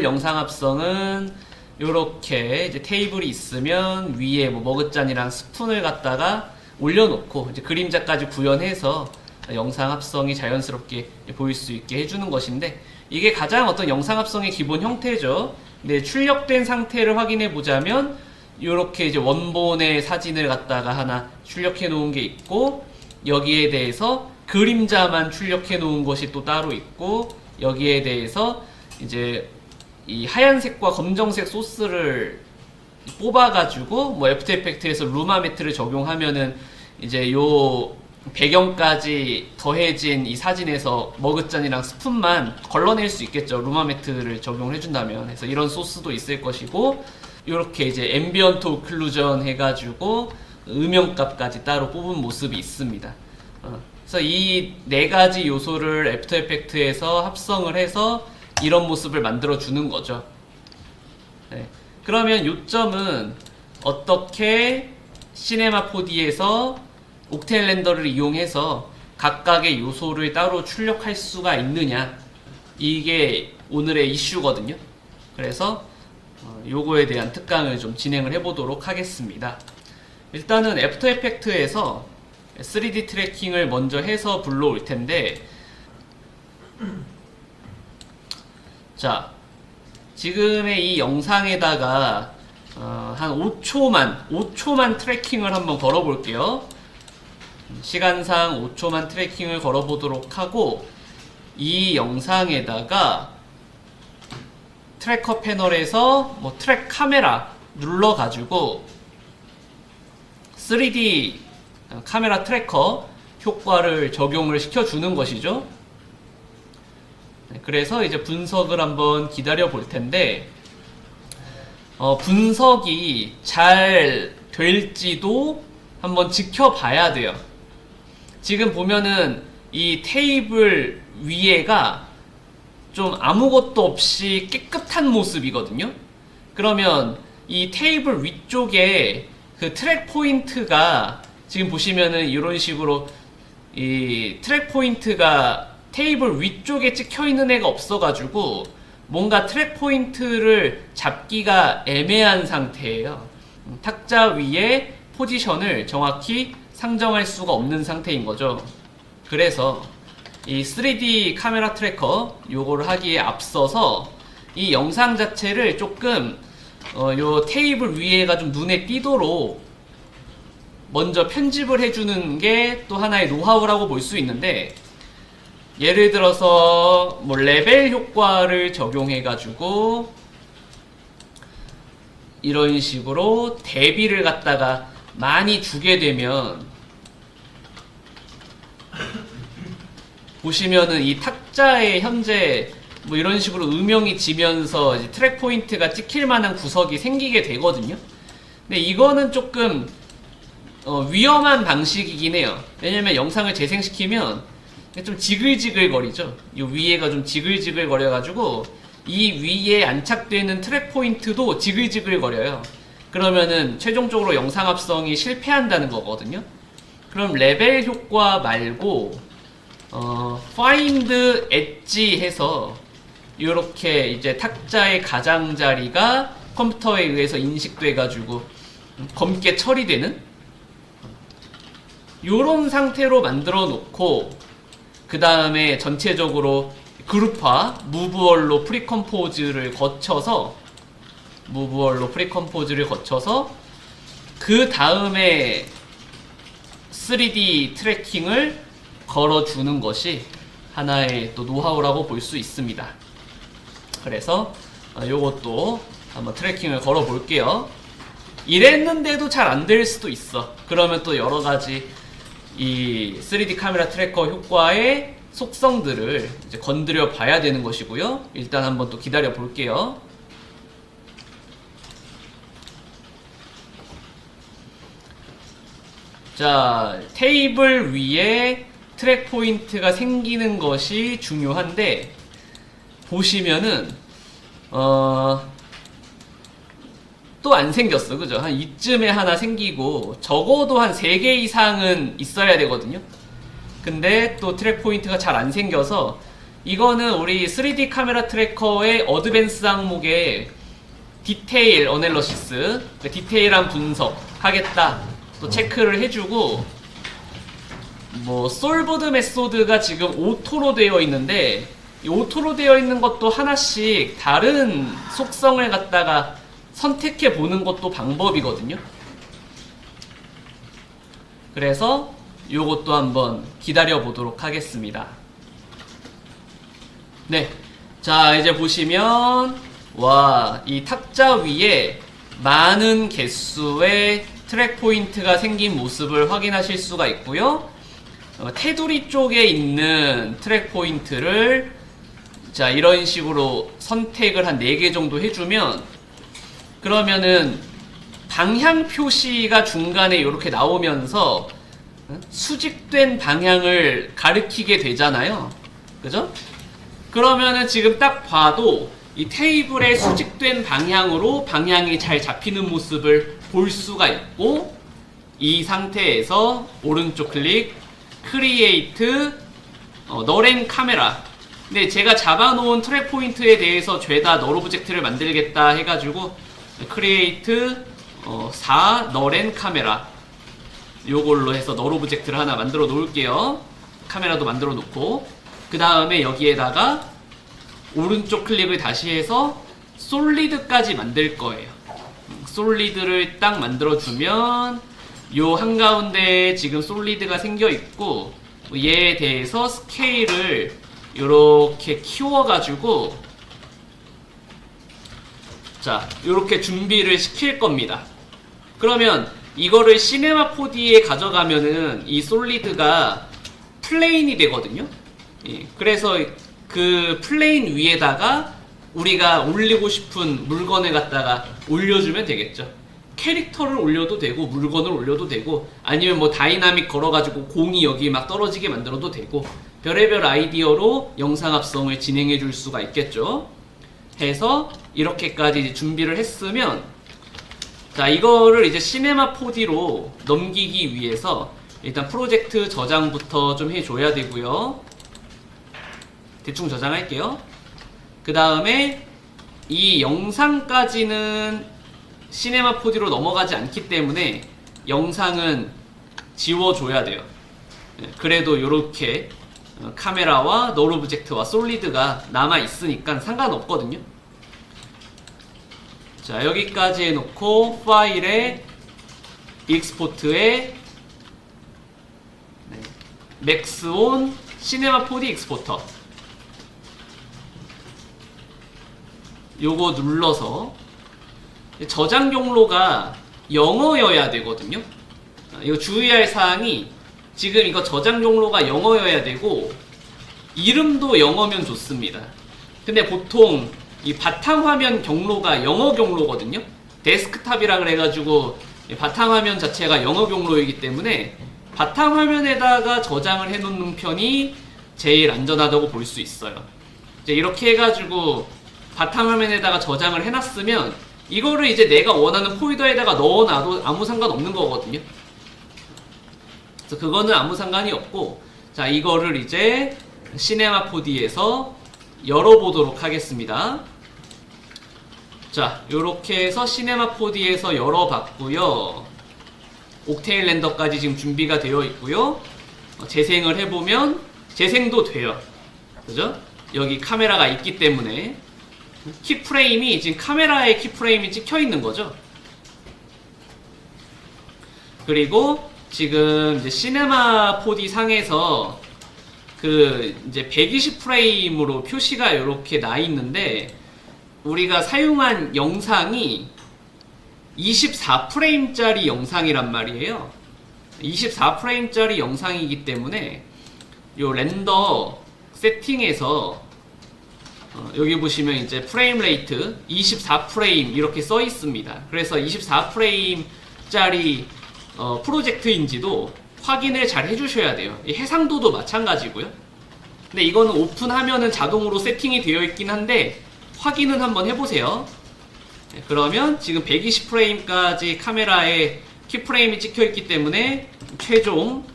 디폴 영상 합성은 요렇게 이제 테이블이 있으면 위에 뭐 머그잔이랑 스푼을 갖다가 올려놓고 이제 그림자까지 구현해서 영상 합성이 자연스럽게 보일 수 있게 해주는 것인데, 이게 가장 어떤 영상 합성의 기본 형태죠. 근데 출력된 상태를 확인해 보자면 이렇게 이제 원본의 사진을 갖다가 하나 출력해 놓은 게 있고, 여기에 대해서 그림자만 출력해 놓은 것이 또 따로 있고, 여기에 대해서 이제 이 하얀색과 검정색 소스를 뽑아가지고 뭐 애프터 이펙트에서 루마 매트를 적용하면은 이제 요 배경까지 더해진 이 사진에서 머그잔이랑 스푼만 걸러낼 수 있겠죠. 루마 매트를 적용을 해준다면. 그래서 이런 소스도 있을 것이고, 이렇게 이제 앰비언트 오클루전 해가지고 음영값까지 따로 뽑은 모습이 있습니다. 그래서 이 네 가지 요소를 애프터 이펙트에서 합성을 해서 이런 모습을 만들어 주는 거죠. 네. 그러면 요점은 어떻게 시네마 4D에서 옥테인 렌더를 이용해서 각각의 요소를 따로 출력할 수가 있느냐, 이게 오늘의 이슈거든요. 그래서 요거에 대한 특강을 좀 진행을 해보도록 하겠습니다. 일단은 애프터 이펙트에서 3D 트래킹을 먼저 해서 불러올 텐데, 자, 지금의 이 영상에다가 한 5초만 트래킹을 한번 걸어볼게요. 시간상 5초만 트래킹을 걸어보도록 하고, 이 영상에다가 트래커 패널에서 뭐 트랙 카메라 눌러가지고 3D 카메라 트래커 효과를 적용을 시켜주는 것이죠. 그래서 이제 분석을 한번 기다려 볼 텐데, 분석이 잘 될지도 한번 지켜봐야 돼요. 지금 보면은 이 테이블 위에가 좀 아무것도 없이 깨끗한 모습이거든요. 그러면 이 테이블 위쪽에 그 트랙 포인트가 지금 보시면은 이런 식으로 이 트랙 포인트가 테이블 위쪽에 찍혀 있는 애가 없어가지고 뭔가 트랙 포인트를 잡기가 애매한 상태예요. 탁자 위에 포지션을 정확히 상정할 수가 없는 상태인 거죠. 그래서 이 3D 카메라 트래커 요거를 하기에 앞서서 이 영상 자체를 조금 요 테이블 위에가 좀 눈에 띄도록 먼저 편집을 해주는 게 또 하나의 노하우라고 볼 수 있는데, 예를 들어서 뭐 레벨 효과를 적용해 가지고 이런 식으로 대비를 갖다가 많이 주게 되면 보시면은 이 탁자에 현재 뭐 이런 식으로 음영이 지면서 이제 트랙 포인트가 찍힐 만한 구석이 생기게 되거든요. 근데 이거는 조금 위험한 방식이긴 해요. 왜냐면 영상을 재생시키면 좀 지글지글 거리죠. 이 위에가 좀 지글지글 거려가지고 이 위에 안착되는 트랙 포인트도 지글지글 거려요. 그러면은 최종적으로 영상 합성이 실패한다는 거거든요. 그럼 레벨 효과 말고 Find Edge 해서 이렇게 이제 탁자의 가장자리가 컴퓨터에 의해서 인식돼 가지고 검게 처리되는 요런 상태로 만들어 놓고, 그 다음에 전체적으로 그룹화, 무브얼로 프리컴포즈를 거쳐서 그 다음에 3D 트래킹을 걸어주는 것이 하나의 또 노하우라고 볼 수 있습니다. 그래서 요것도 한번 트래킹을 걸어 볼게요. 이랬는데도 잘 안 될 수도 있어. 그러면 또 여러 가지 이 3D 카메라 트래커 효과의 속성들을 이제 건드려 봐야 되는 것이고요. 일단 한번 또 기다려 볼게요. 자, 테이블 위에 트랙 포인트가 생기는 것이 중요한데, 보시면은 또 안 생겼어. 그죠? 한 이쯤에 하나 생기고 적어도 한 3개 이상은 있어야 되거든요. 근데 또 트랙 포인트가 잘 안 생겨서 이거는 우리 3D 카메라 트래커의 어드밴스 항목에 디테일 어널리시스, 디테일한 분석 하겠다 또 체크를 해주고, 뭐 솔버드 메소드가 지금 오토로 되어 있는데 이 오토로 되어 있는 것도 하나씩 다른 속성을 갖다가 선택해 보는 것도 방법이거든요. 그래서 요것도 한번 기다려 보도록 하겠습니다. 네, 자 이제 보시면 와, 이 탁자 위에 많은 개수의 트랙 포인트가 생긴 모습을 확인하실 수가 있고요. 테두리 쪽에 있는 트랙 포인트를 자 이런 식으로 선택을 한 4개 정도 해주면, 그러면은 방향 표시가 중간에 이렇게 나오면서 수직된 방향을 가리키게 되잖아요. 그죠? 그러면은 지금 딱 봐도 이 테이블의 수직된 방향으로 방향이 잘 잡히는 모습을 볼 수가 있고, 이 상태에서 오른쪽 클릭 크리에이트 널앤 카메라. 근데 제가 잡아놓은 트랙 포인트에 대해서 죄다 널 오브젝트를 만들겠다 해가지고 크리에이트 4 널앤 카메라 요걸로 해서 널 오브젝트를 하나 만들어 놓을게요. 카메라도 만들어 놓고, 그 다음에 여기에다가 오른쪽 클릭을 다시 해서 솔리드까지 만들 거예요. 솔리드를 딱 만들어 주면 요 한가운데에 지금 솔리드가 생겨 있고, 얘에 대해서 스케일을 요렇게 키워 가지고 자 요렇게 준비를 시킬 겁니다. 그러면 이거를 시네마 4D에 가져가면은 이 솔리드가 플레인이 되거든요. 예, 그래서 그 플레인 위에다가 우리가 올리고 싶은 물건을 갖다가 올려주면 되겠죠. 캐릭터를 올려도 되고 물건을 올려도 되고, 아니면 뭐 다이나믹 걸어가지고 공이 여기 막 떨어지게 만들어도 되고, 별의별 아이디어로 영상 합성을 진행해 줄 수가 있겠죠. 해서 이렇게까지 준비를 했으면, 자 이거를 이제 시네마 4D로 넘기기 위해서 일단 프로젝트 저장부터 좀 해줘야 되고요. 대충 저장할게요. 그 다음에 이 영상까지는 시네마 4D로 넘어가지 않기 때문에 영상은 지워줘야 돼요. 그래도 이렇게 카메라와 널 오브젝트와 솔리드가 남아 있으니까 상관없거든요. 자 여기까지 해놓고 파일에 익스포트에 맥스온 시네마 4D 익스포터 요거 눌러서, 저장 용로가 영어여야 되거든요. 이거 주의할 사항이, 지금 이거 저장 용로가 영어여야 되고 이름도 영어면 좋습니다. 근데 보통 이 바탕화면 경로가 영어 경로거든요. 데스크탑이라 그래가지고 바탕화면 자체가 영어 경로이기 때문에 바탕화면에다가 저장을 해놓는 편이 제일 안전하다고 볼 수 있어요. 이제 이렇게 해가지고 바탕화면에다가 저장을 해놨으면 이거를 이제 내가 원하는 폴더에다가 넣어놔도 아무 상관없는 거거든요. 그래서 그거는 아무 상관이 없고, 자 이거를 이제 시네마 4D에서 열어보도록 하겠습니다. 자 요렇게 해서 시네마 4D에서 열어봤고요. 옥테일 렌더까지 지금 준비가 되어 있고요. 재생을 해보면 재생도 돼요. 그죠? 여기 카메라가 있기 때문에 키프레임이 지금 카메라에 키프레임이 찍혀 있는 거죠. 그리고 지금 이제 시네마 4D 상에서 그 이제 120프레임으로 표시가 이렇게 나 있는데, 우리가 사용한 영상이 24프레임짜리 영상이란 말이에요. 24프레임짜리 영상이기 때문에 요 렌더 세팅에서 여기 보시면 이제 프레임 레이트 24프레임 이렇게 써 있습니다. 그래서 24프레임짜리 프로젝트인지도 확인을 잘 해주셔야 돼요. 이 해상도도 마찬가지고요. 근데 이거는 오픈하면은 자동으로 세팅이 되어 있긴 한데 확인은 한번 해보세요. 네, 그러면 지금 120프레임까지 카메라에 키프레임이 찍혀 있기 때문에 최종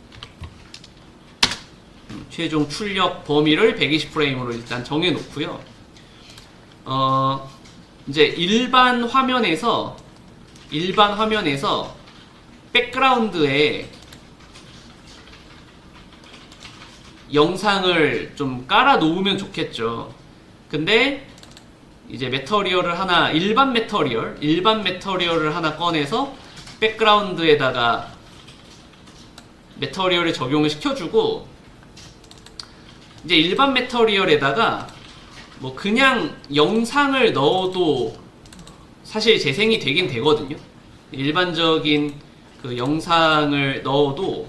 최종 출력 범위를 120프레임으로 일단 정해 놓고요. 이제 일반 화면에서 백그라운드에 영상을 좀 깔아 놓으면 좋겠죠. 근데 이제 일반 메터리얼을 하나 꺼내서 백그라운드에다가 메터리얼을 적용을 시켜주고, 이제 일반 메터리얼에다가 뭐 그냥 영상을 넣어도 사실 재생이 되긴 되거든요. 일반적인 그 영상을 넣어도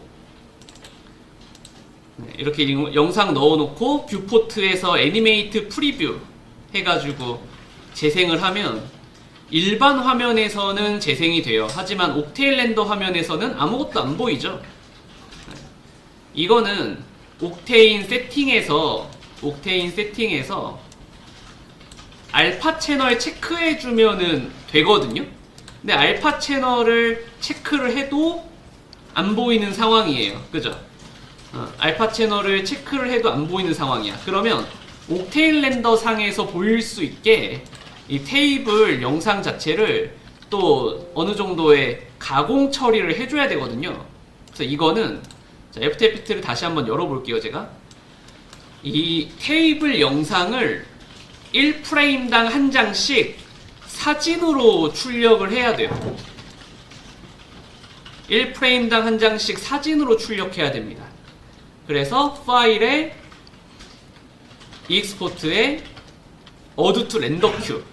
이렇게 영상 넣어놓고 뷰포트에서 애니메이트 프리뷰 해가지고 재생을 하면 일반 화면에서는 재생이 돼요. 하지만 옥테일 렌더 화면에서는 아무것도 안 보이죠. 이거는 옥테인 세팅에서 알파 채널 체크해주면은 되거든요. 근데 알파 채널을 체크를 해도 안 보이는 상황이에요. 그죠? 알파 채널을 체크를 해도 안 보이는 상황이야. 그러면 옥테일 렌더 상에서 보일 수 있게 이 테이블 영상 자체를 또 어느 정도의 가공 처리를 해줘야 되거든요. 그래서 이거는, 자, 애프터 이펙트를 다시 한번 열어볼게요. 제가 이 테이블 영상을 1프레임당 한 장씩 사진으로 출력을 해야 돼요. 1프레임당 한 장씩 사진으로 출력해야 됩니다. 그래서 파일에 익스포트에 어드 투 렌더 큐,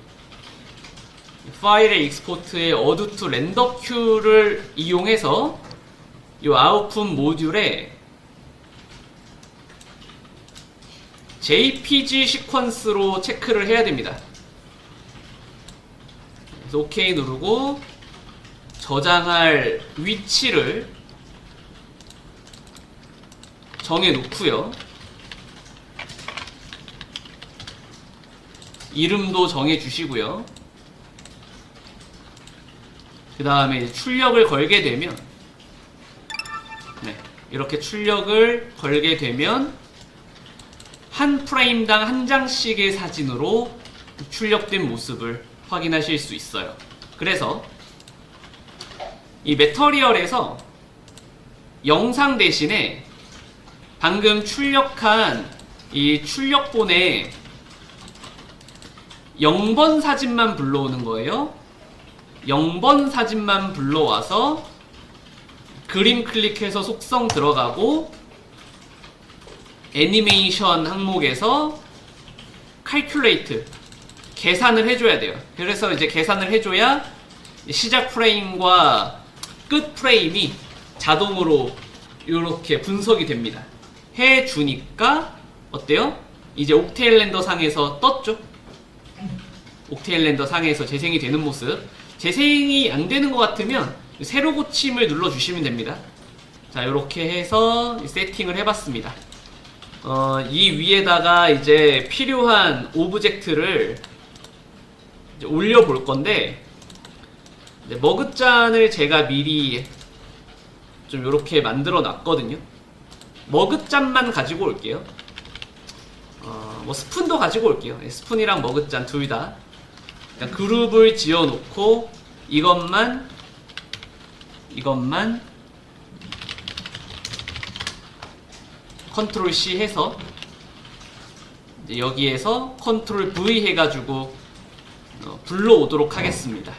파일의 익스포트에 어드 투 렌더 큐를 이용해서 이 아웃풋 모듈에 JPG 시퀀스로 체크를 해야 됩니다. 그래서 OK 누르고 저장할 위치를 정해 놓고요. 이름도 정해 주시고요. 그 다음에 출력을 걸게 되면, 이렇게 출력을 걸게 되면 한 프레임당 한 장씩의 사진으로 출력된 모습을 확인하실 수 있어요. 그래서 이 매터리얼에서 영상 대신에 방금 출력한 이 출력본에 0번 사진만 불러오는 거예요. 0번 사진만 불러와서 그림 클릭해서 속성 들어가고 애니메이션 항목에서 calculate 계산을 해줘야 돼요. 그래서 이제 계산을 해줘야 시작 프레임과 끝 프레임이 자동으로 이렇게 분석이 됩니다. 해주니까 어때요? 이제 옥테일 렌더 상에서 떴죠? 옥테일 렌더 상에서 재생이 되는 모습. 재생이 안 되는 것 같으면 새로 고침을 눌러주시면 됩니다. 자, 이렇게 해서 세팅을 해봤습니다. 이 위에다가 이제 필요한 오브젝트를 이제 올려볼 건데, 이제 머그잔을 제가 미리 좀 이렇게 만들어 놨거든요. 머그잔만 가지고 올게요. 뭐 스푼도 가지고 올게요. 스푼이랑 머그잔 둘 다 그룹을 지어 놓고 이것만 컨트롤 C 해서 이제 여기에서 컨트롤 V 해가지고 불러오도록 하겠습니다.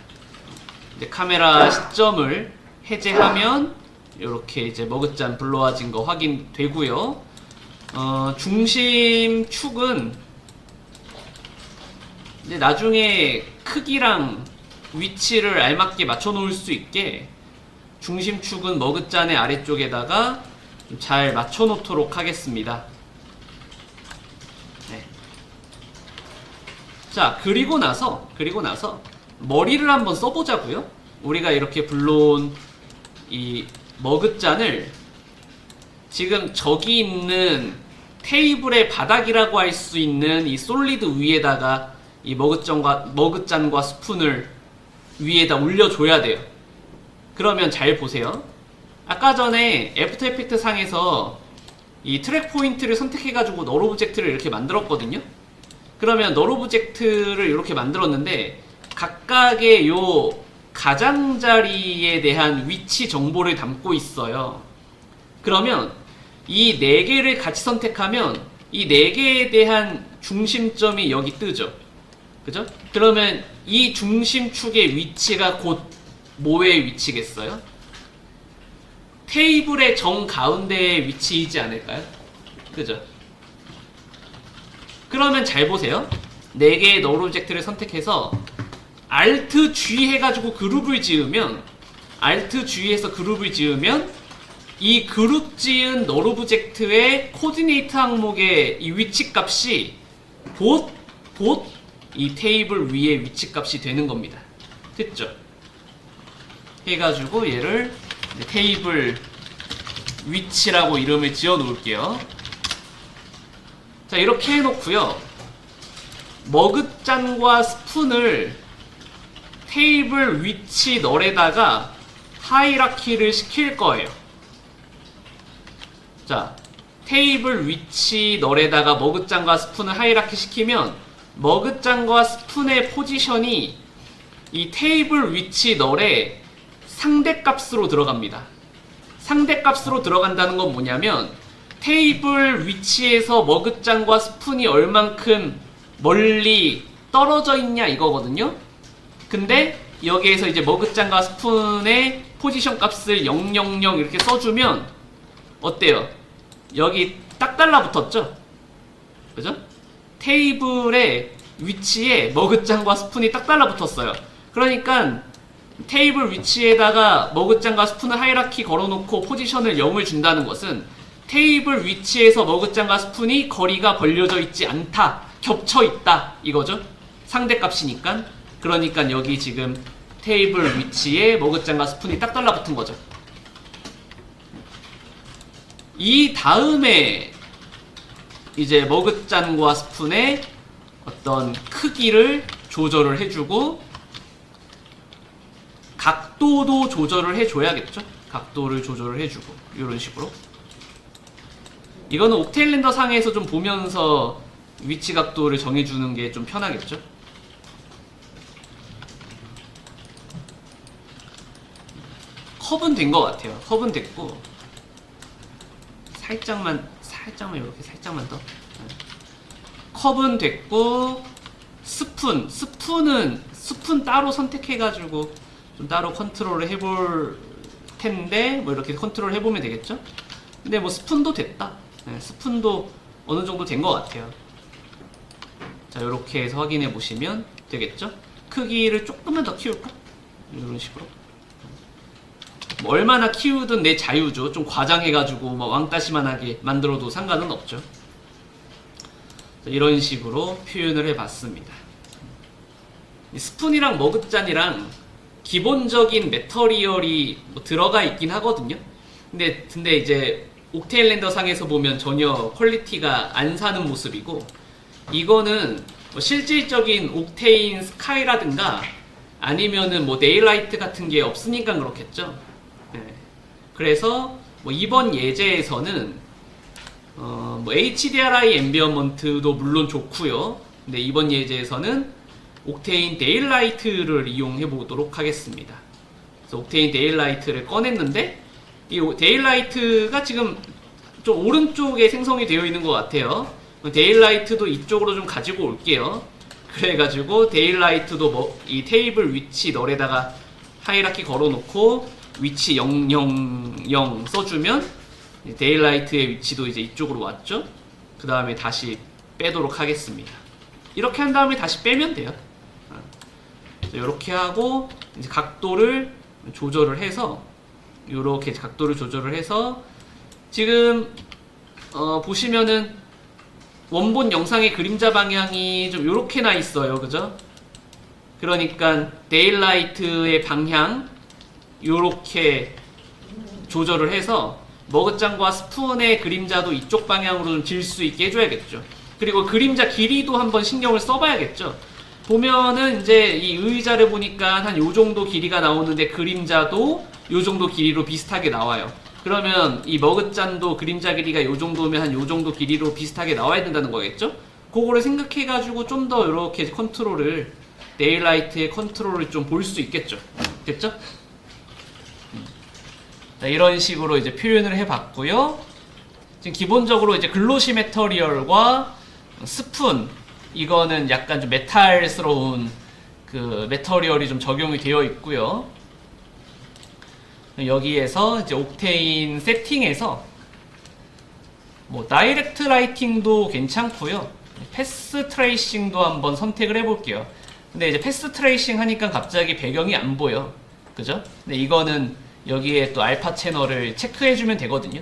이제 카메라 시점을 해제하면 이렇게 이제 머그잔 불러와진 거 확인되고요. 중심 축은 이제 나중에 크기랑 위치를 알맞게 맞춰 놓을 수 있게 중심 축은 머그잔의 아래쪽에다가 잘 맞춰 놓도록 하겠습니다. 네. 자, 그리고 나서 머리를 한번 써보자고요. 우리가 이렇게 불러온 이 머그잔을 지금 저기 있는 테이블의 바닥이라고 할 수 있는 이 솔리드 위에다가 이 머그잔과 스푼을 위에다 올려줘야 돼요. 그러면 잘 보세요. 아까 전에 애프터 이펙트 상에서 이 트랙 포인트를 선택해가지고 널 오브젝트를 이렇게 만들었거든요. 그러면 널 오브젝트를 이렇게 만들었는데 각각의 요 가장자리에 대한 위치 정보를 담고 있어요. 그러면 이 4개를 같이 선택하면 이 4개에 대한 중심점이 여기 뜨죠. 그죠? 그러면 이 중심축의 위치가 곧 뭐의 위치겠어요? 테이블의 정가운데에 위치이지 않을까요? 그죠? 그러면 잘 보세요. 4개의 널 오브젝트를 선택해서 Alt G 해가지고 그룹을 지으면 Alt G에서 그룹을 지으면 이 그룹 지은 널 오브젝트의 코디네이트 항목의 이 위치 값이 곧 이 테이블 위에 위치 값이 되는 겁니다. 됐죠? 해가지고 얘를 테이블 위치라고 이름을 지어 놓을게요. 자, 이렇게 해놓고요. 머그잔과 스푼을 테이블 위치 널에다가 하이라키를 시킬 거예요. 자, 테이블 위치 널에다가 머그잔과 스푼을 하이라키 시키면 머그잔과 스푼의 포지션이 이 테이블 위치 널에 상대값으로 들어갑니다. 상대값으로 들어간다는 건 뭐냐면 테이블 위치에서 머그잔과 스푼이 얼만큼 멀리 떨어져 있냐 이거거든요. 근데 여기에서 이제 머그잔과 스푼의 포지션 값을 000 이렇게 써주면 어때요? 여기 딱 달라붙었죠? 그죠? 테이블의 위치에 머그잔과 스푼이 딱 달라붙었어요. 그러니까 테이블 위치에다가 머그잔과 스푼을 하이라키 걸어놓고 포지션을 0을 준다는 것은 테이블 위치에서 머그잔과 스푼이 거리가 벌려져 있지 않다, 겹쳐 있다 이거죠. 상대값이니까. 그러니까 여기 지금 테이블 위치에 머그잔과 스푼이 딱 달라붙은 거죠. 이 다음에 이제 머그잔과 스푼의 어떤 크기를 조절을 해주고 각도도 조절을 해줘야겠죠. 각도를 조절을 해주고 이런 식으로. 이거는 옥테일렌더 상에서 좀 보면서 위치 각도를 정해주는 게 좀 편하겠죠. 컵은 된 것 같아요. 컵은 됐고 살짝만 이렇게 살짝만 더. 컵은 됐고 스푼 따로 선택해가지고 좀 따로 컨트롤을 해볼 텐데 뭐 이렇게 컨트롤 해보면 되겠죠. 근데 뭐 스푼도 됐다. 네, 스푼도 어느 정도 된 것 같아요. 자, 이렇게 해서 확인해 보시면 되겠죠. 크기를 조금만 더 키울까? 이런 식으로. 뭐 얼마나 키우든 내 자유죠. 좀 과장해가지고 뭐 왕따시만하게 만들어도 상관은 없죠. 자, 이런 식으로 표현을 해봤습니다. 스푼이랑 머그잔이랑 기본적인 매터리얼이 뭐 들어가 있긴 하거든요. 근데 이제 옥테일렌더 상에서 보면 전혀 퀄리티가 안 사는 모습이고, 이거는 뭐 실질적인 옥테인 스카이라든가 아니면은 뭐 네일라이트 같은 게 없으니까 그렇겠죠. 네. 그래서 뭐 이번 예제에서는 뭐 HDRI 앰비언먼트도 물론 좋고요. 근데 이번 예제에서는 옥테인 데일라이트를 이용해 보도록 하겠습니다. 그래서 옥테인 데일라이트를 꺼냈는데 이 데일라이트가 지금 좀 오른쪽에 생성이 되어 있는 것 같아요. 데일라이트도 이쪽으로 좀 가지고 올게요. 그래가지고 데일라이트도 뭐 이 테이블 위치 널에다가 하이라키 걸어놓고 위치 000 써주면 데일라이트의 위치도 이제 이쪽으로 왔죠. 그 다음에 다시 빼도록 하겠습니다. 이렇게 한 다음에 다시 빼면 돼요. 이렇게 하고 이제 각도를 조절을 해서 이렇게 각도를 조절을 해서 지금 보시면은 원본 영상의 그림자 방향이 좀 이렇게 나 있어요. 그죠? 그러니까 데일라이트의 방향 이렇게 조절을 해서 머그잔과 스푼의 그림자도 이쪽 방향으로 좀 질 수 있게 해줘야겠죠. 그리고 그림자 길이도 한번 신경을 써봐야겠죠. 보면은 이제 이 의자를 보니까 한 요 정도 길이가 나오는데 그림자도 요 정도 길이로 비슷하게 나와요. 그러면 이 머그잔도 그림자 길이가 요 정도면 한 요 정도 길이로 비슷하게 나와야 된다는 거겠죠? 그거를 생각해가지고 좀 더 이렇게 컨트롤을, 네일라이트의 컨트롤을 좀 볼 수 있겠죠? 됐죠? 자, 이런 식으로 이제 표현을 해봤고요. 지금 기본적으로 이제 글로시 매터리얼과 스푼, 이거는 약간 좀 메탈스러운 그 매터리얼이 좀 적용이 되어 있고요. 여기에서 이제 옥테인 세팅에서 뭐 다이렉트 라이팅도 괜찮고요. 패스 트레이싱도 한번 선택을 해볼게요. 근데 이제 패스 트레이싱 하니까 갑자기 배경이 안 보여. 그죠? 근데 이거는 여기에 또 알파 채널을 체크해주면 되거든요.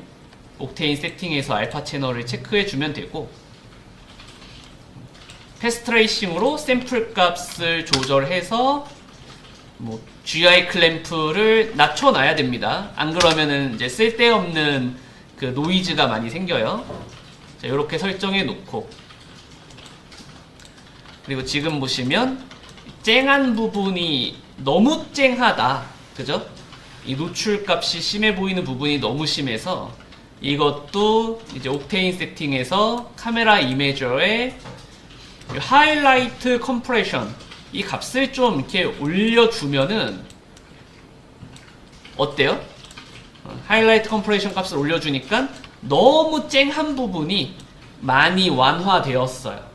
옥테인 세팅에서 알파 채널을 체크해주면 되고, 패스 트레이싱으로 샘플 값을 조절해서 뭐 GI 클램프를 낮춰놔야 됩니다. 안 그러면은 이제 쓸데없는 그 노이즈가 많이 생겨요. 자, 이렇게 설정해 놓고, 그리고 지금 보시면 쨍한 부분이 너무 쨍하다, 그죠? 이 노출 값이 심해 보이는 부분이 너무 심해서 이것도 이제 옥테인 세팅에서 카메라 이미저의 하이라이트 컴프레션, 이 값을 좀 이렇게 올려주면은 어때요? 하이라이트 컴프레션 값을 올려주니까 너무 쨍한 부분이 많이 완화되었어요.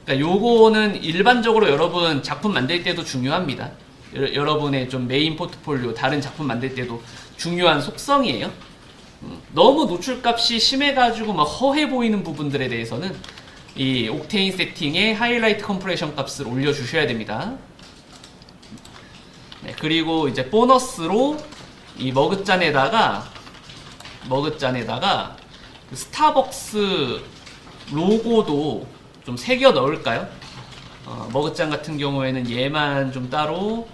그러니까 요거는 일반적으로 여러분 작품 만들 때도 중요합니다. 여러분의 좀 메인 포트폴리오 다른 작품 만들 때도 중요한 속성이에요. 너무 노출값이 심해가지고 막 허해 보이는 부분들에 대해서는 이 옥테인 세팅의 하이라이트 컴프레션 값을 올려주셔야 됩니다. 네, 그리고 이제 보너스로 이 머그잔에다가 그 스타벅스 로고도 좀 새겨 넣을까요? 머그잔 같은 경우에는 얘만 좀 따로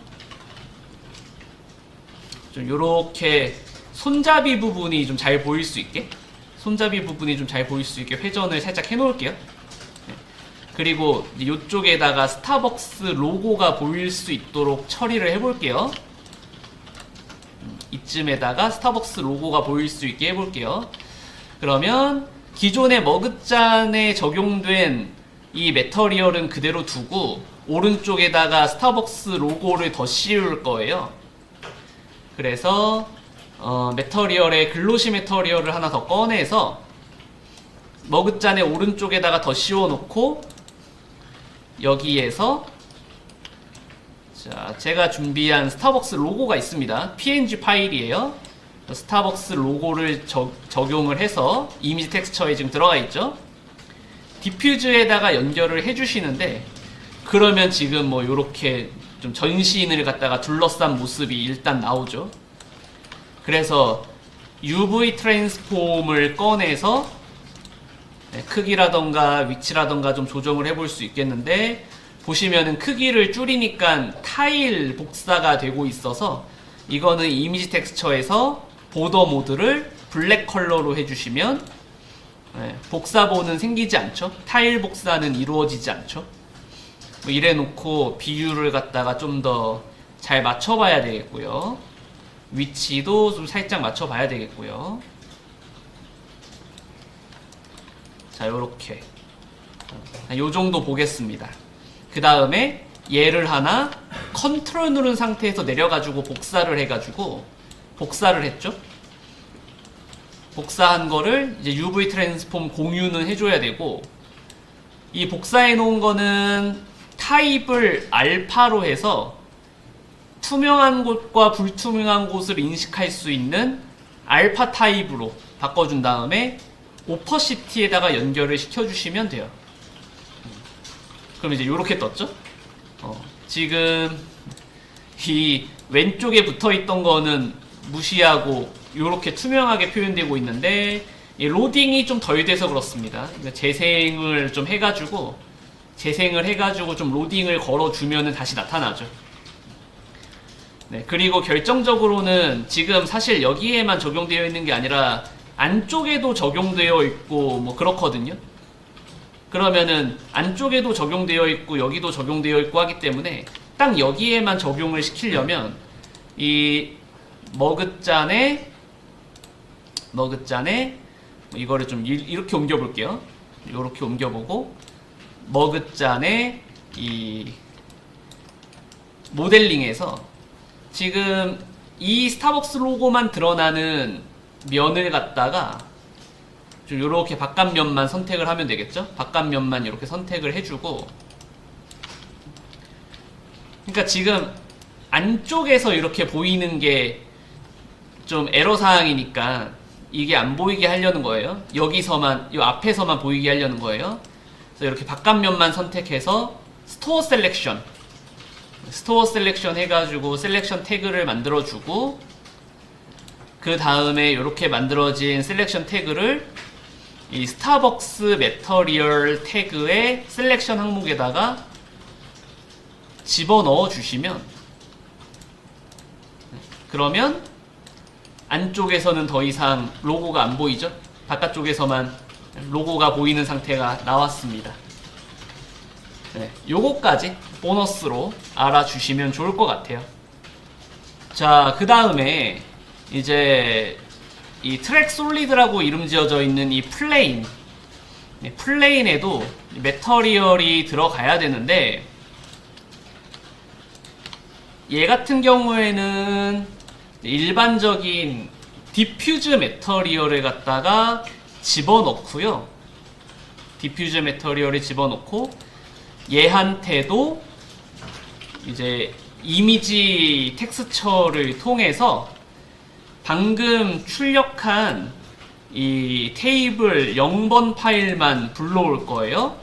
좀 요렇게 손잡이 부분이 좀 잘 보일 수 있게 회전을 살짝 해 놓을게요. 그리고 이쪽에다가 스타벅스 로고가 보일 수 있도록 처리를 해볼게요. 이쯤에다가 스타벅스 로고가 보일 수 있게 해볼게요. 그러면 기존의 머그잔에 적용된 이 매터리얼은 그대로 두고 오른쪽에다가 스타벅스 로고를 더 씌울 거예요. 그래서 매터리얼에 글로시 매터리얼을 하나 더 꺼내서 머그잔의 오른쪽에다가 더 씌워놓고, 여기에서 자, 제가 준비한 스타벅스 로고가 있습니다. PNG 파일이에요. 스타벅스 로고를 적용을 해서 이미지 텍스처에 지금 들어가 있죠. 디퓨즈에다가 연결을 해주시는데, 그러면 지금 뭐 요렇게 좀 전신을 갖다가 둘러싼 모습이 일단 나오죠. 그래서 UV 트랜스폼을 꺼내서 크기라던가 위치라던가 좀 조정을 해볼 수 있겠는데, 보시면은 크기를 줄이니까 타일 복사가 되고 있어서 이거는 이미지 텍스처에서 보더 모드를 블랙 컬러로 해주시면 복사본은 생기지 않죠. 타일 복사는 이루어지지 않죠. 뭐 이래 놓고 비율을 갖다가 좀 더 잘 맞춰봐야 되겠고요. 위치도 좀 살짝 맞춰봐야 되겠고요. 자, 요렇게 요 정도 보겠습니다. 그 다음에 얘를 하나 컨트롤 누른 상태에서 내려가지고 복사를 했죠. 복사한 거를 이제 UV 트랜스폼 공유는 해줘야 되고, 이 복사해 놓은 거는 타입을 알파로 해서 투명한 곳과 불투명한 곳을 인식할 수 있는 알파 타입으로 바꿔준 다음에 오퍼시티에다가 연결을 시켜주시면 돼요. 그럼 이제 이렇게 떴죠? 지금 이 왼쪽에 붙어있던 거는 무시하고 이렇게 투명하게 표현되고 있는데, 이 로딩이 좀 덜 돼서 그렇습니다. 재생을 해가지고 좀 로딩을 걸어주면은 다시 나타나죠. 네, 그리고 결정적으로는 지금 사실 여기에만 적용되어 있는 게 아니라 안쪽에도 적용되어 있고 뭐 그렇거든요. 그러면은 안쪽에도 적용되어 있고 여기도 적용되어 있고 하기 때문에 딱 여기에만 적용을 시키려면 이 머그잔의 머그잔에 이거를 좀 이렇게 옮겨볼게요. 이렇게 옮겨보고 머그잔에 이 모델링에서 지금 이 스타벅스 로고만 드러나는 면을 갖다가 좀 이렇게 바깥면만 선택을 하면 되겠죠? 바깥면만 이렇게 선택을 해주고, 그러니까 지금 안쪽에서 이렇게 보이는 게 좀 애로사항이니까 이게 안 보이게 하려는 거예요. 여기서만, 이 앞에서만 보이게 하려는 거예요. 그래서 이렇게 바깥면만 선택해서 스토어 셀렉션 해가지고 셀렉션 태그를 만들어주고, 그 다음에 이렇게 만들어진 셀렉션 태그를 이 스타벅스 매터리얼 태그의 셀렉션 항목에다가 집어넣어 주시면, 그러면 안쪽에서는 더 이상 로고가 안 보이죠? 바깥쪽에서만 로고가 보이는 상태가 나왔습니다. 네, 요거까지 보너스로 알아주시면 좋을 것 같아요. 자, 그 다음에 이제 이 트랙 솔리드라고 이름 지어져 있는 이 플레인, 플레인에도 매터리얼이 들어가야 되는데, 얘 같은 경우에는 일반적인 디퓨즈 매터리얼을 갖다가 집어넣고요. 디퓨즈 매터리얼을 집어넣고 얘한테도 이제 이미지 텍스처를 통해서 방금 출력한 이 테이블 0번 파일만 불러올 거예요.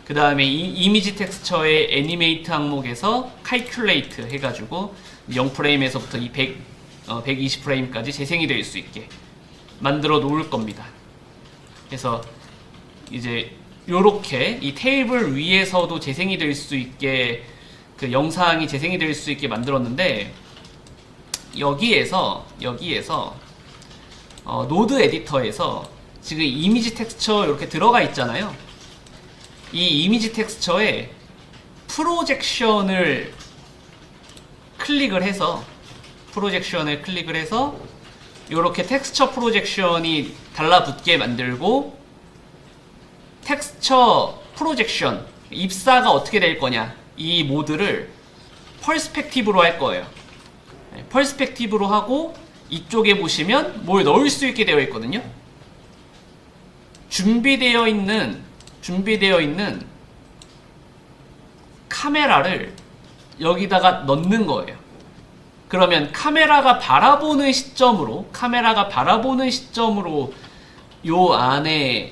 그 다음에 이 이미지 텍스처의 애니메이트 항목에서 calculate 해가지고 0프레임에서부터 이 120프레임까지 재생이 될 수 있게 만들어 놓을 겁니다. 그래서 이제 요렇게 이 테이블 위에서도 재생이 될 수 있게, 그 영상이 재생이 될 수 있게 만들었는데, 여기에서 노드 에디터에서 지금 이미지 텍스처 이렇게 들어가 있잖아요. 이 이미지 텍스처에 프로젝션을 클릭을 해서 이렇게 텍스처 프로젝션이 달라붙게 만들고, 텍스처 프로젝션 입사가 어떻게 될 거냐, 이 모드를 퍼스펙티브로 할 거예요. 퍼스펙티브로 하고, 이쪽에 보시면 뭘 넣을 수 있게 되어 있거든요. 준비되어 있는 카메라를 여기다가 넣는 거예요. 그러면 카메라가 바라보는 시점으로 요 안에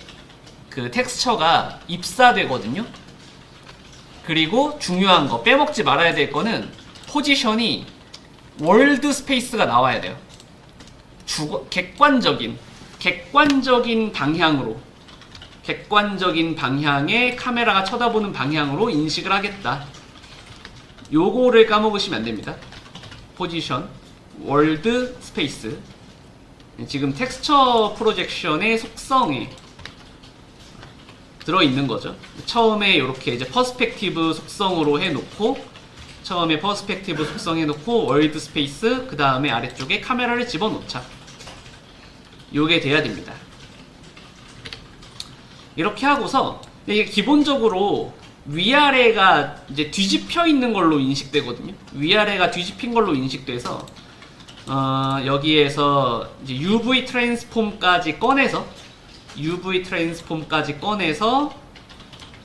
그 텍스처가 입사되거든요. 그리고 중요한 거, 빼먹지 말아야 될 거는 포지션이 월드 스페이스가 나와야 돼요. 객관적인 방향에 카메라가 쳐다보는 방향으로 인식을 하겠다. 요거를 까먹으시면 안 됩니다. 포지션, 월드 스페이스. 지금 텍스처 프로젝션의 속성에 들어있는 거죠. 처음에 이렇게 이제 퍼스펙티브 속성으로 해놓고, 월드 스페이스, 그 다음에 아래쪽에 카메라를 집어넣자. 요게 돼야 됩니다. 이렇게 하고서, 이게 기본적으로 위아래가 이제 뒤집혀 있는 걸로 인식되거든요. 위아래가 뒤집힌 걸로 인식돼서, 여기에서 이제 UV 트랜스폼까지 꺼내서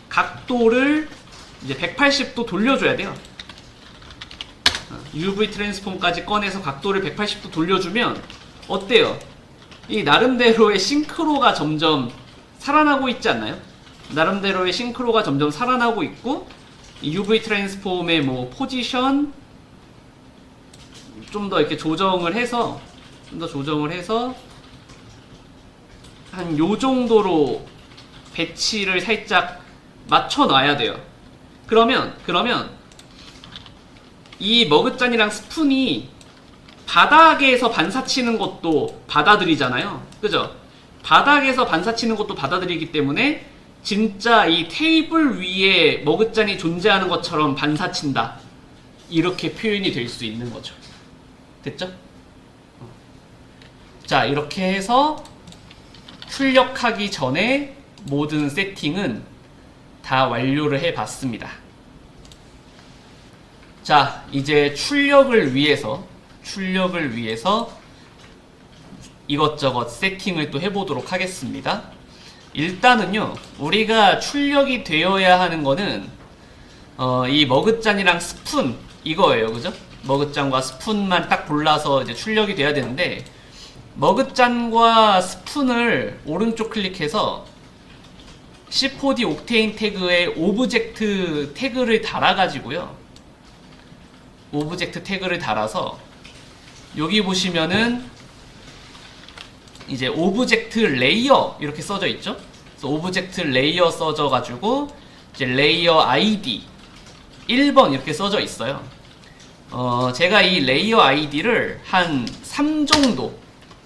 각도를 이제 180도 돌려줘야 돼요. UV 트랜스폼까지 꺼내서 각도를 180도 돌려주면 어때요? 이 나름대로의 싱크로가 점점 살아나고 있지 않나요? 나름대로의 싱크로가 점점 살아나고 있고, UV 트랜스폼의 뭐 포지션 좀 더 이렇게 조정을 해서 한 요 정도로 배치를 살짝 맞춰 놔야 돼요. 그러면 이 머그잔이랑 스푼이 바닥에서 반사치는 것도 받아들이잖아요. 그죠? 바닥에서 반사치는 것도 받아들이기 때문에 진짜 이 테이블 위에 머그잔이 존재하는 것처럼 반사친다. 이렇게 표현이 될 수 있는 거죠. 됐죠? 자, 이렇게 해서 출력하기 전에 모든 세팅은 다 완료를 해 봤습니다. 자, 이제 출력을 위해서 이것저것 세팅을 또 해보도록 하겠습니다. 일단은요, 우리가 출력이 되어야 하는 거는 이 머그잔이랑 스푼 이거예요, 그죠? 머그잔과 스푼만 딱 골라서 이제 출력이 돼야 되는데, 머그잔과 스푼을 오른쪽 클릭해서 C4D 옥테인 태그에 오브젝트 태그를 달아가지고요. 오브젝트 태그를 달아서 여기 보시면은 이제 오브젝트 레이어 이렇게 써져 있죠. 그래서 오브젝트 레이어 써져 가지고 이제 레이어 아이디 1번 이렇게 써져 있어요. 제가 이 레이어 아이디를 한 3 정도,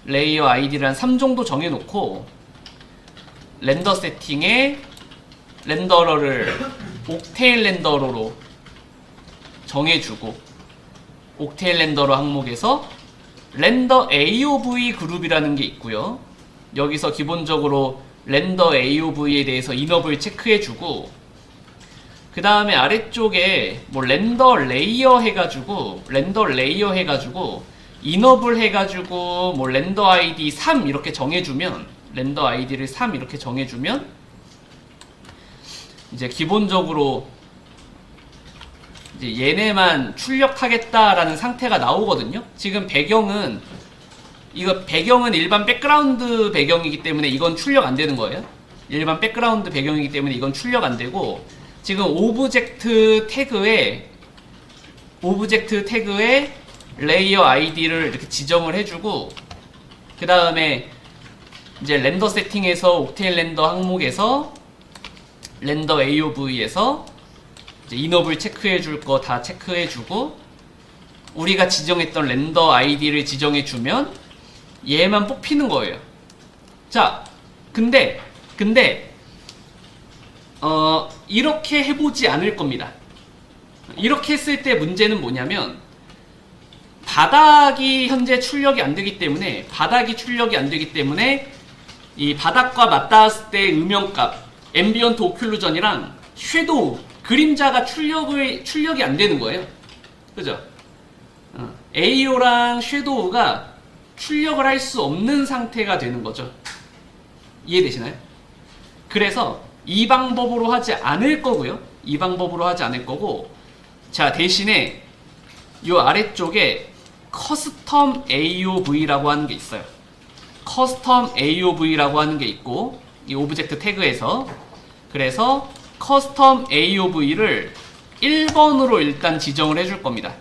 레이어 아이디를 한 3 정도 정해놓고 렌더 세팅에 렌더러를 옥테인 렌더러로 정해주고, 옥테인 렌더러 항목에서 렌더 AOV 그룹이라는 게 있고요. 여기서 기본적으로 렌더 AOV에 대해서 인업을 체크해주고, 그 다음에 아래쪽에 뭐 렌더 레이어 해가지고 인업을 해가지고 뭐 렌더 아이디 3 이렇게 정해주면, 렌더 아이디를 3 이렇게 정해주면 이제 기본적으로 이제 얘네만 출력하겠다라는 상태가 나오거든요. 지금 배경은 일반 백그라운드 배경이기 때문에 이건 출력 안 되는 거예요. 일반 백그라운드 배경이기 때문에 이건 출력 안 되고, 지금 오브젝트 태그에 레이어 아이디를 이렇게 지정을 해주고, 그 다음에 이제 렌더 세팅에서 옥테인 렌더 항목에서 렌더 AOV에서 인업을 체크해 줄 거 다 체크해 주고, 우리가 지정했던 렌더 아이디를 지정해 주면 얘만 뽑히는 거예요. 자, 근데 이렇게 해보지 않을 겁니다. 이렇게 했을 때 문제는 뭐냐면, 바닥이 현재 출력이 안 되기 때문에 이 바닥과 맞닿았을 때 음영값, 앰비언트 오클루전이랑 섀도우, 그림자가 출력이 안 되는 거예요. 그죠? AO랑 섀도우가 출력을 할 수 없는 상태가 되는 거죠. 이해되시나요? 그래서 이 방법으로 하지 않을 거고요. 자, 대신에 이 아래쪽에 커스텀 AOV라고 하는 게 있어요. 커스텀 AOV라고 하는 게 있고, 이 오브젝트 태그에서, 그래서 커스텀 AOV를 1번으로 일단 지정을 해줄 겁니다.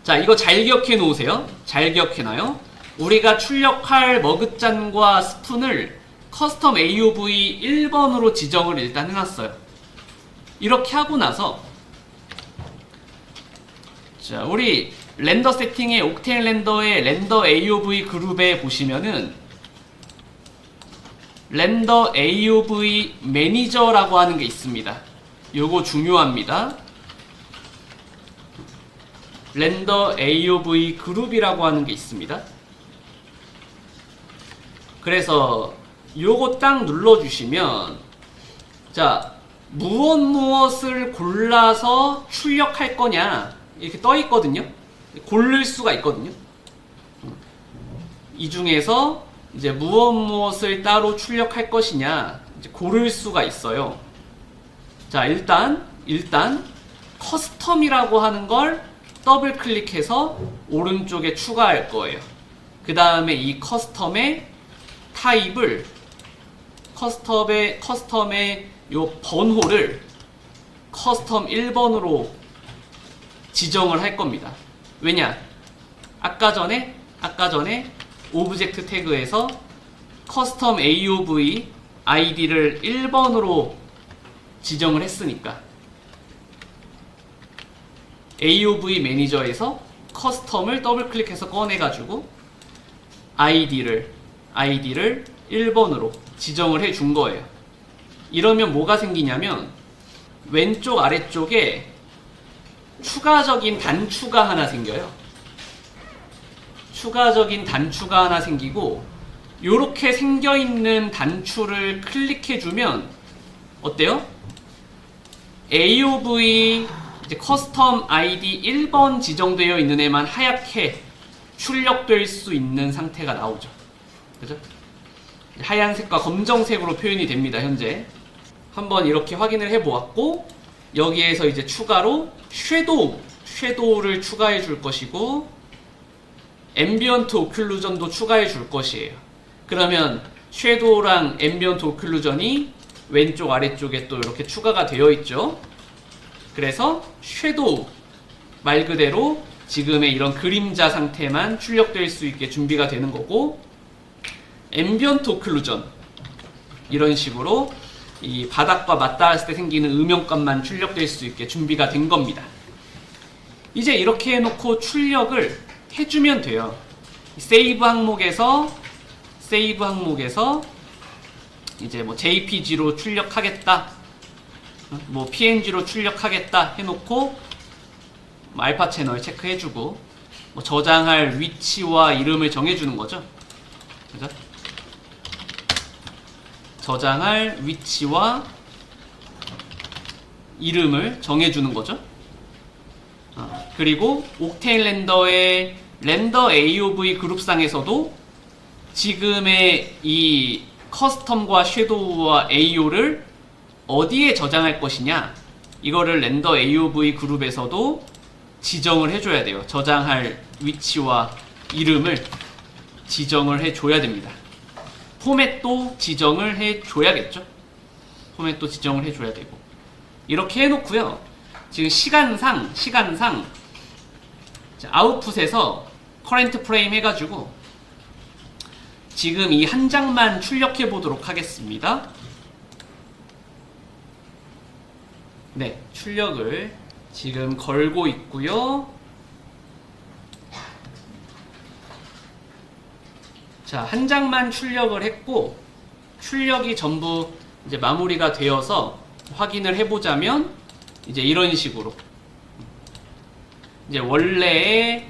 자, 이거 잘 기억해 놓으세요. 잘 기억해놔요. 우리가 출력할 머그잔과 스푼을 커스텀 AOV 1번으로 지정을 일단 해놨어요. 이렇게 하고 나서, 자, 우리 렌더 세팅의 옥테인 렌더의 렌더 AOV 그룹에 보시면은 렌더 AOV 매니저라고 하는 게 있습니다. 요거 중요합니다. 렌더 AOV 그룹이라고 하는 게 있습니다. 그래서 요거 딱 눌러주시면, 자, 무엇을 골라서 출력할 거냐 이렇게 떠 있거든요. 고를 수가 있거든요. 이 중에서 이제 무엇을 따로 출력할 것이냐 이제 고를 수가 있어요. 자, 일단 커스텀이라고 하는 걸 더블 클릭해서 오른쪽에 추가할 거예요. 그 다음에 이 커스텀의 타입을, 커스텀의 요 번호를 커스텀 1번으로 지정을 할 겁니다. 왜냐? 아까 전에 오브젝트 태그에서 커스텀 AOV 아이디를 1번으로 지정을 했으니까 AOV 매니저에서 커스텀을 더블 클릭해서 꺼내가지고 아이디를 1번으로 지정을 해 준 거예요. 이러면 뭐가 생기냐면, 왼쪽 아래쪽에 추가적인 단추가 하나 생겨요. 추가적인 단추가 하나 생기고, 요렇게 생겨있는 단추를 클릭해주면 어때요? AOV 이제 커스텀 아이디 1번 지정되어 있는 애만 하얗게 출력될 수 있는 상태가 나오죠. 그죠? 하얀색과 검정색으로 표현이 됩니다. 현재 한번 이렇게 확인을 해 보았고, 여기에서 이제 추가로 섀도우를 추가해 줄 것이고, 앰비언트 오클루전도 추가해 줄 것이에요. 그러면 섀도우랑 앰비언트 오클루전이 왼쪽 아래쪽에 또 이렇게 추가가 되어 있죠. 그래서 섀도우 말 그대로 지금의 이런 그림자 상태만 출력될 수 있게 준비가 되는 거고, 앰비언트 오클루전 이런 식으로 이 바닥과 맞닿았을 때 생기는 음영감만 출력될 수 있게 준비가 된 겁니다. 이제 이렇게 해놓고 출력을 해주면 돼요. 세이브 항목에서 이제 뭐 JPG로 출력하겠다, 뭐 PNG로 출력하겠다 해놓고 뭐 알파 채널 체크해주고, 뭐 저장할 위치와 이름을 정해주는 거죠. 그죠? 저장할 위치와 이름을 정해주는 거죠. 그리고 옥테인 렌더의 렌더 AOV 그룹상에서도 지금의 이 커스텀과 섀도우와 AO를 어디에 저장할 것이냐, 이거를 렌더 AOV 그룹에서도 지정을 해줘야 돼요. 저장할 위치와 이름을 지정을 해줘야 됩니다. 포맷도 지정을 해줘야겠죠. 포맷도 지정을 해줘야 되고, 이렇게 해놓고요. 지금 시간상 아웃풋에서 커런트 프레임 해가지고 지금 이 한 장만 출력해 보도록 하겠습니다. 네, 출력을 지금 걸고 있고요. 자, 한 장만 출력을 했고, 출력이 전부 이제 마무리가 되어서 확인을 해보자면 이제 이런 식으로 이제 원래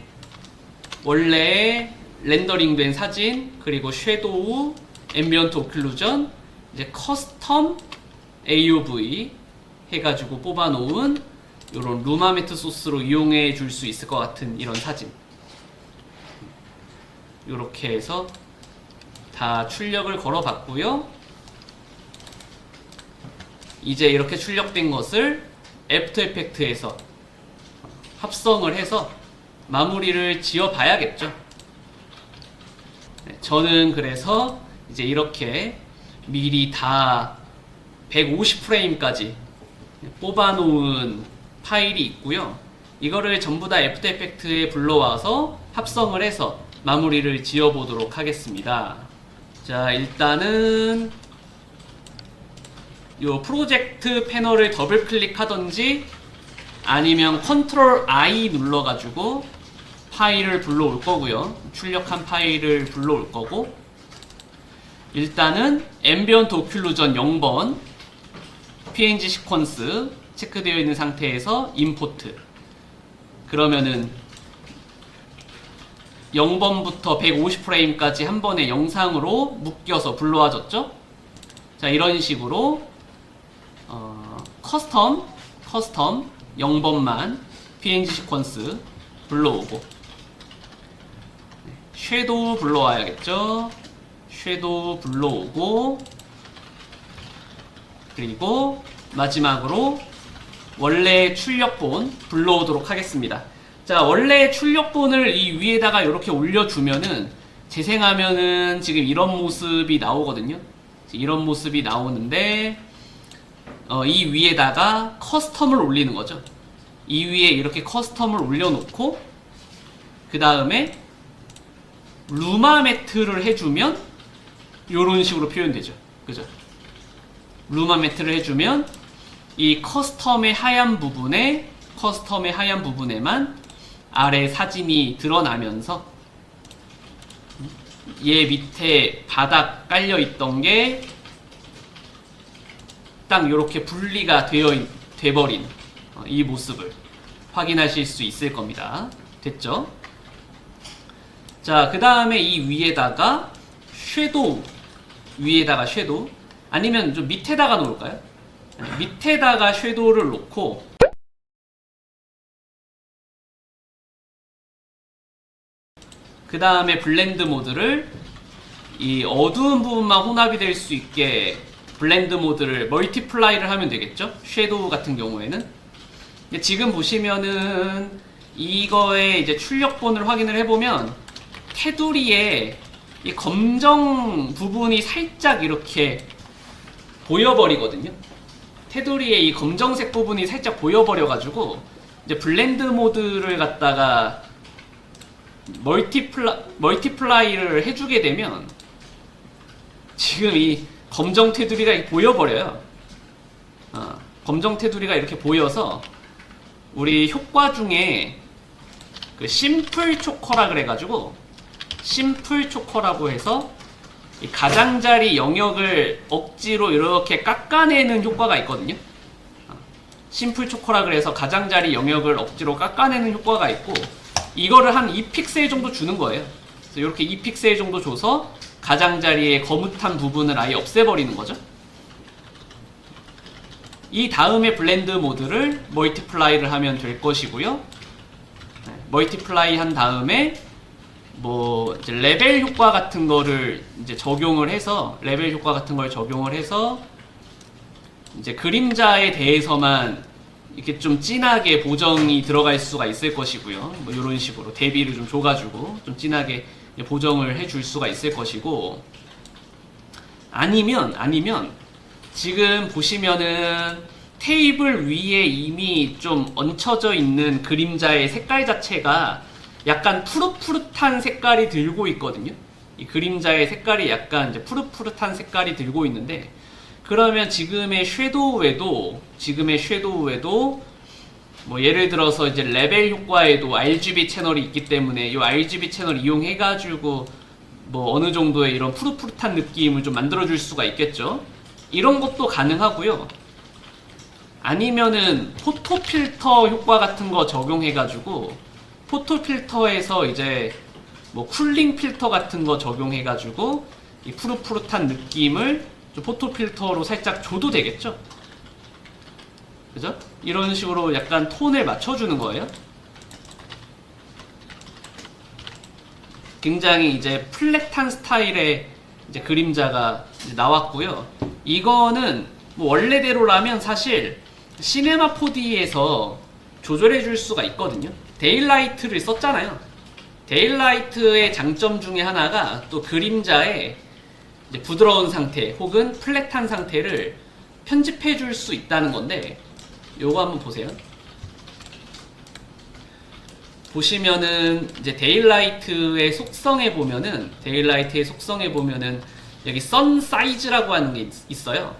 렌더링된 사진, 그리고 섀도우, 앰비언트 오클루전, 이제 커스텀 AOV 해가지고 뽑아놓은 이런 루마매트 소스로 이용해 줄 수 있을 것 같은 이런 사진, 이렇게 해서 다 출력을 걸어 봤고요. 이제 이렇게 출력된 것을 애프터 이펙트에서 합성을 해서 마무리를 지어 봐야겠죠. 저는 그래서 이제 이렇게 미리 다 150프레임까지 뽑아 놓은 파일이 있고요. 이거를 전부 다 애프터 이펙트에 불러와서 합성을 해서 마무리를 지어 보도록 하겠습니다. 자, 일단은 요 프로젝트 패널을 더블 클릭하던지 아니면 컨트롤 I 눌러가지고 파일을 불러올 거고요. 출력한 파일을 불러올 거고, 일단은 앰비언트 오클루전 0번 PNG 시퀀스 체크되어 있는 상태에서 임포트, 그러면은 0번부터 150프레임까지 한 번에 영상으로 묶여서 불러와줬죠. 자, 이런 식으로 커스텀 0번만 PNG 시퀀스 불러오고, 섀도우 불러와야겠죠. 섀도우 불러오고, 그리고 마지막으로 원래 출력본 불러오도록 하겠습니다. 자, 원래 출력본을 이 위에다가 이렇게 올려주면은 재생하면은 지금 이런 모습이 나오거든요. 이런 모습이 나오는데 이 위에다가 커스텀을 올리는 거죠. 이 위에 이렇게 커스텀을 올려놓고 그 다음에 루마 매트를 해주면 이런 식으로 표현되죠. 그죠? 루마 매트를 해주면 이 커스텀의 하얀 부분에만 아래 사진이 드러나면서 얘 밑에 바닥 깔려 있던 게 딱 이렇게 분리가 돼버린 이 모습을 확인하실 수 있을 겁니다. 됐죠? 자, 그 다음에 이 위에다가 섀도우, 위에다가 섀도우, 아니면 좀 밑에다가 놓을까요? 밑에다가 섀도우를 놓고, 그 다음에 블렌드 모드를 이 어두운 부분만 혼합이 될 수 있게 블렌드 모드를 멀티플라이를 하면 되겠죠? 섀도우 같은 경우에는. 근데 지금 보시면은 이거의 이제 출력본을 확인을 해보면 테두리에 이 검정 부분이 살짝 이렇게 보여버리거든요. 테두리에 이 검정색 부분이 살짝 보여버려가지고 이제 블렌드 모드를 갖다가 멀티플라이를 해주게 되면 지금 이 검정 테두리가 보여버려요. 검정 테두리가 이렇게 보여서 우리 효과 중에 그 심플 초커라 그래가지고 심플 초커라고 해서 이 가장자리 영역을 억지로 이렇게 깎아내는 효과가 있거든요. 심플 초커라 그래서 가장자리 영역을 억지로 깎아내는 효과가 있고 이거를 한 2픽셀 정도 주는 거예요. 그래서 이렇게 2픽셀 정도 줘서 가장자리의 거뭇한 부분을 아예 없애버리는 거죠. 이 다음에 블렌드 모드를 멀티플라이를 하면 될 것이고요. 멀티플라이 한 다음에 뭐 이제 레벨 효과 같은 거를 이제 적용을 해서 레벨 효과 같은 걸 적용을 해서 이제 그림자에 대해서만 이렇게 좀 진하게 보정이 들어갈 수가 있을 것이고요. 뭐 이런 식으로 대비를 좀 줘가지고 좀 진하게 보정을 해줄 수가 있을 것이고, 아니면 지금 보시면은 테이블 위에 이미 좀 얹혀져 있는 그림자의 색깔 자체가 약간 푸릇푸릇한 색깔이 들고 있거든요. 이 그림자의 색깔이 약간 이제 푸릇푸릇한 색깔이 들고 있는데, 그러면 지금의 섀도우에도 뭐 예를 들어서 이제 레벨 효과에도 RGB 채널이 있기 때문에 이 RGB 채널 이용해가지고 뭐 어느 정도의 이런 푸릇푸릇한 느낌을 좀 만들어줄 수가 있겠죠. 이런 것도 가능하고요. 아니면은 포토 필터 효과 같은 거 적용해가지고 포토 필터에서 이제 뭐 쿨링 필터 같은 거 적용해가지고 이 푸릇푸릇한 느낌을 좀 포토 필터로 살짝 줘도 되겠죠. 그죠? 이런 식으로 약간 톤을 맞춰주는 거예요. 굉장히 이제 플랫한 스타일의 이제 그림자가 이제 나왔고요. 이거는 뭐 원래대로라면 사실 시네마 4D에서 조절해 줄 수가 있거든요. 데일라이트를 썼잖아요. 데일라이트의 장점 중에 하나가 또 그림자의 이제 부드러운 상태 혹은 플랫한 상태를 편집해 줄 수 있다는 건데, 요거 한번 보세요. 보시면은 이제 데일라이트의 속성에 보면은 여기 선 사이즈라고 하는 게 있어요.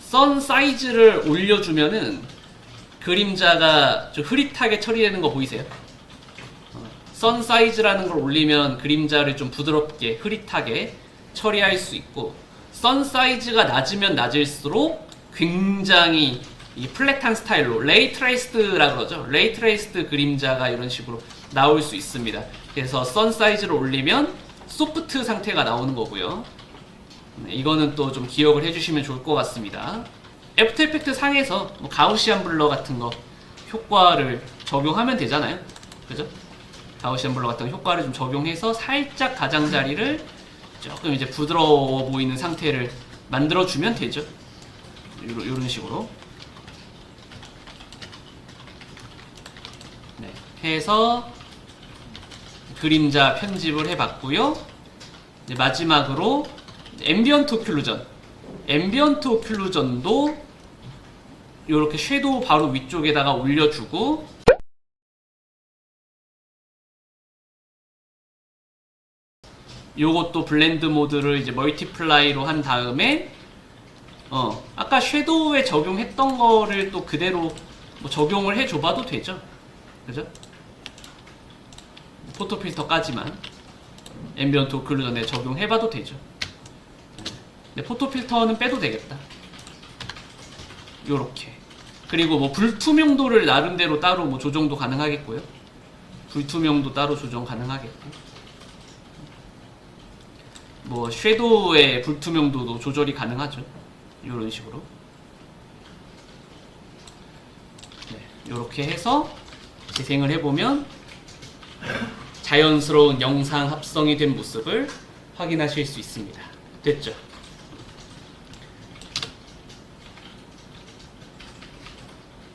선 사이즈를 올려주면은 그림자가 좀 흐릿하게 처리되는 거 보이세요? 선 사이즈라는 걸 올리면 그림자를 좀 부드럽게 흐릿하게 처리할 수 있고, 선 사이즈가 낮으면 낮을수록 굉장히 이 플랫한 스타일로 레이 트레이스드라 그러죠. 레이 트레이스드 그림자가 이런 식으로 나올 수 있습니다. 그래서 선 사이즈를 올리면 소프트 상태가 나오는 거고요. 네, 이거는 또 좀 기억을 해주시면 좋을 것 같습니다. 애프터 이펙트 상에서 뭐 가우시안 블러 같은 거 효과를 적용하면 되잖아요. 그죠? 가우시안 블러 같은 효과를 좀 적용해서 살짝 가장자리를 조금 이제 부드러워 보이는 상태를 만들어주면 되죠. 이런 식으로. 네, 해서 그림자 편집을 해봤고요. 이제 마지막으로 앰비언트 오클루전. 앰비언트 오클루전도 이렇게 섀도우 바로 위쪽에다가 올려주고, 요것도 블렌드 모드를 이제 멀티플라이로 한 다음에 아까 섀도우에 적용했던 거를 또 그대로 뭐 적용을 해줘봐도 되죠. 그죠? 포토 필터까지만 앰비언트 오클루전에 적용해봐도 되죠. 근데 포토 필터는 빼도 되겠다. 요렇게. 그리고 뭐 불투명도를 나름대로 따로 뭐 조정도 가능하겠고요. 불투명도 따로 조정 가능하겠고. 뭐 섀도우의 불투명도도 조절이 가능하죠. 이런 식으로. 네, 이렇게 해서 재생을 해보면 자연스러운 영상 합성이 된 모습을 확인하실 수 있습니다. 됐죠?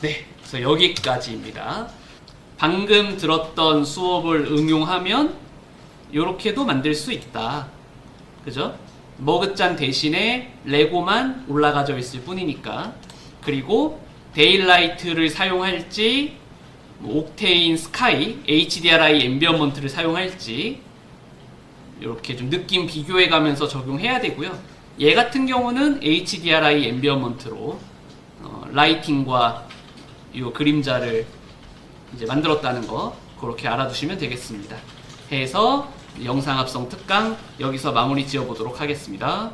네, 그래서 여기까지입니다. 방금 들었던 수업을 응용하면 이렇게도 만들 수 있다. 그죠? 머그잔 대신에 레고만 올라가져 있을 뿐이니까. 그리고 데일라이트를 사용할지 옥테인 스카이, HDRI 앰비언먼트를 사용할지 이렇게 좀 느낌 비교해 가면서 적용해야 되고요. 얘 같은 경우는 HDRI 앰비언먼트로 라이팅과 이 그림자를 이제 만들었다는 거 그렇게 알아두시면 되겠습니다. 해서 영상 합성 특강 여기서 마무리 지어 보도록 하겠습니다.